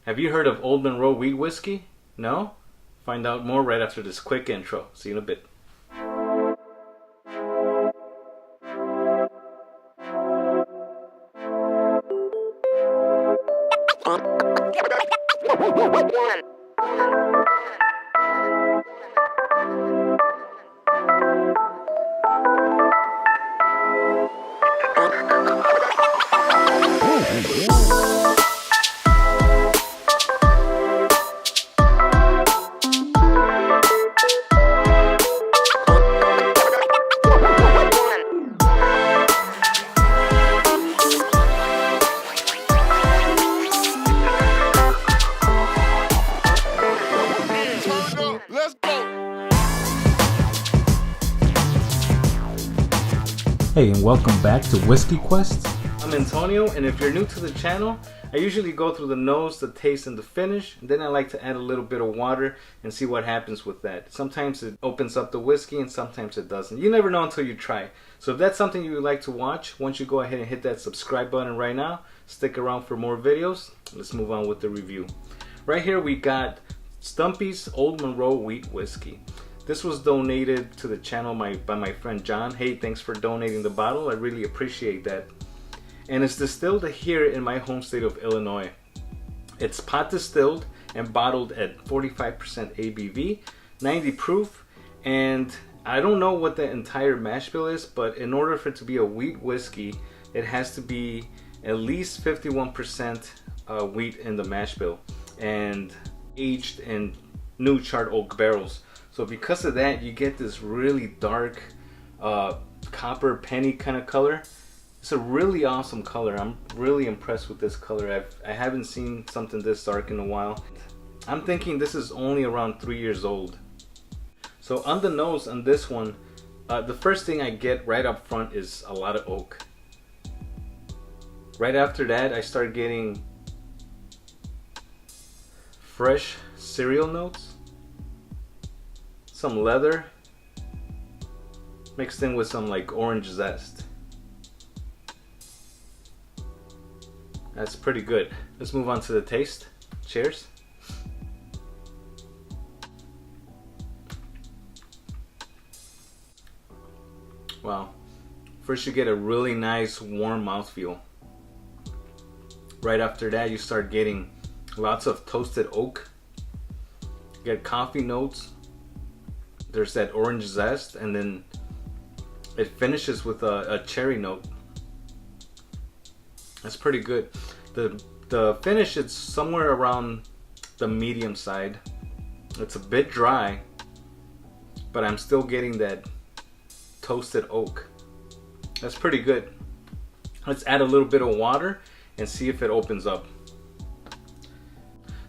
Have you heard of Old Monroe wheat whiskey? No? Find out more right after this quick intro. See you in a bit. Hey, and welcome back to Whiskey Quest. I'm Antonio, and if you're new to the channel, I usually go through the nose, the taste, and the finish, and then I like to add a little bit of water and see what happens with that. Sometimes it opens up the whiskey and sometimes it doesn't. You never know until you try. So if that's something you would like to watch, why don't you go ahead and hit that subscribe button right now. Stick around for more videos. Let's move on with the review. Right here we got Stumpy's Old Monroe Wheat Whiskey. This was donated to the channel by my friend John. Hey, thanks for donating the bottle. I really appreciate that. And it's distilled here in my home state of Illinois. It's pot distilled and bottled at 45% ABV, 90 proof, and I don't know what the entire mash bill is, but in order for it to be a wheat whiskey, it has to be at least 51% wheat in the mash bill and aged in new charred oak barrels. So because of that, you get this really dark copper penny kind of color. It's a really awesome color. I'm really impressed with this color. I haven't seen something this dark in a while. I'm thinking this is only around 3 years old. So on the nose on this one, the first thing I get right up front is a lot of oak. Right after that, I start getting fresh cereal notes. Some leather mixed in with some like orange zest. That's pretty good. Let's move on to the taste. Cheers. Wow. First you get a really nice warm mouthfeel. Right after that you start getting lots of toasted oak. You get coffee notes. There's that orange zest, and then it finishes with a cherry note. That's pretty good. The finish is somewhere around the medium side. It's a bit dry, but I'm still getting that toasted oak. That's pretty good. Let's add a little bit of water and see if it opens up.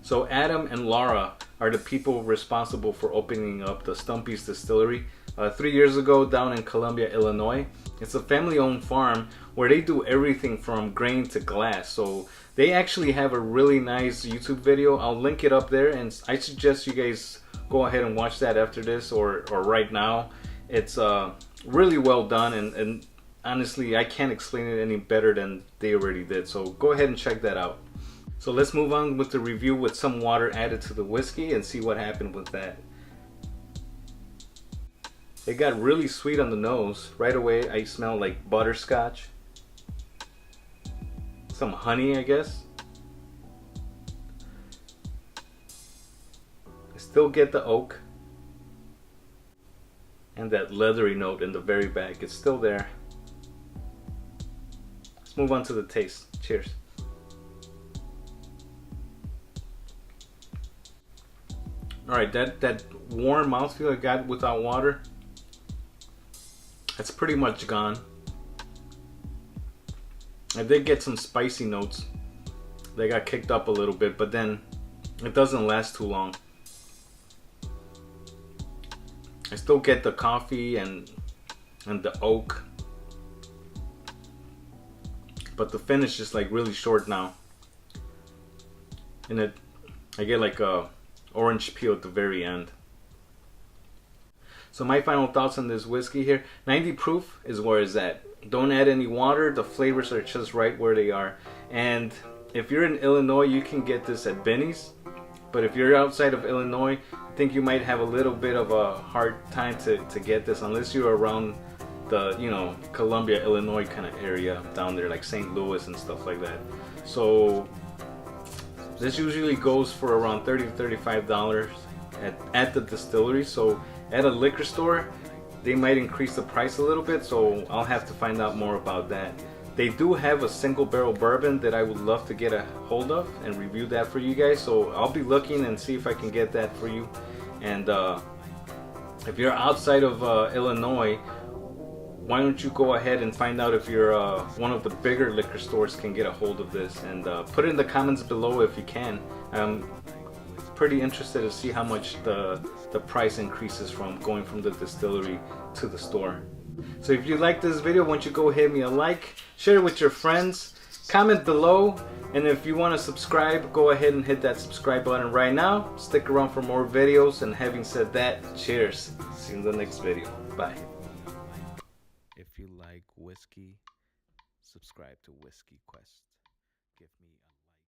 So Adam and Laura are the people responsible for opening up the Stumpy's distillery 3 years ago down in Colombia, Illinois. It's a family-owned farm where they do everything from grain to glass. So they actually have a really nice YouTube video. I'll link it up there, and I suggest you guys go ahead and watch that after this or right now. It's really well done, and honestly, I can't explain it any better than they already did. So go ahead and check that out. So let's move on with the review with some water added to the whiskey and see what happened with that. It got really sweet on the nose. Right away I smell like butterscotch. Some honey, I guess. I still get the oak. And that leathery note in the very back. It's still there. Let's move on to the taste. Cheers. Alright, that warm mouthfeel I got without water, that's pretty much gone. I did get some spicy notes. They got kicked up a little bit, but then it doesn't last too long. I still get the coffee and the oak, but the finish is like really short now. And I get like a orange peel at the very end. So my final thoughts on this whiskey here, 90 proof is where it's at. Don't add any water, the flavors are just right where they are. And If you're in Illinois, you can get this at Benny's. But if you're outside of Illinois, I think you might have a little bit of a hard time to get this unless you're around the, you know, Colombia, Illinois kind of area down there, like St. Louis and stuff like that. So this usually goes for around $30 to $35 at the distillery. So at a liquor store, they might increase the price a little bit, so I'll have to find out more about that. They do have a single barrel bourbon that I would love to get a hold of and review that for you guys, so I'll be looking and see if I can get that for you. And if you're outside of Illinois, why don't you go ahead and find out if you're one of the bigger liquor stores can get a hold of this, and put it in the comments below if you can. I'm pretty interested to see how much the price increases from going from the distillery to the store. So if you like this video, why don't you go hit me a like, share it with your friends, comment below, and if you want to subscribe, go ahead and hit that subscribe button right now. Stick around for more videos, and having said that, cheers. See you in the next video. Bye. If you like whiskey, subscribe to Whiskey Quest. Give me a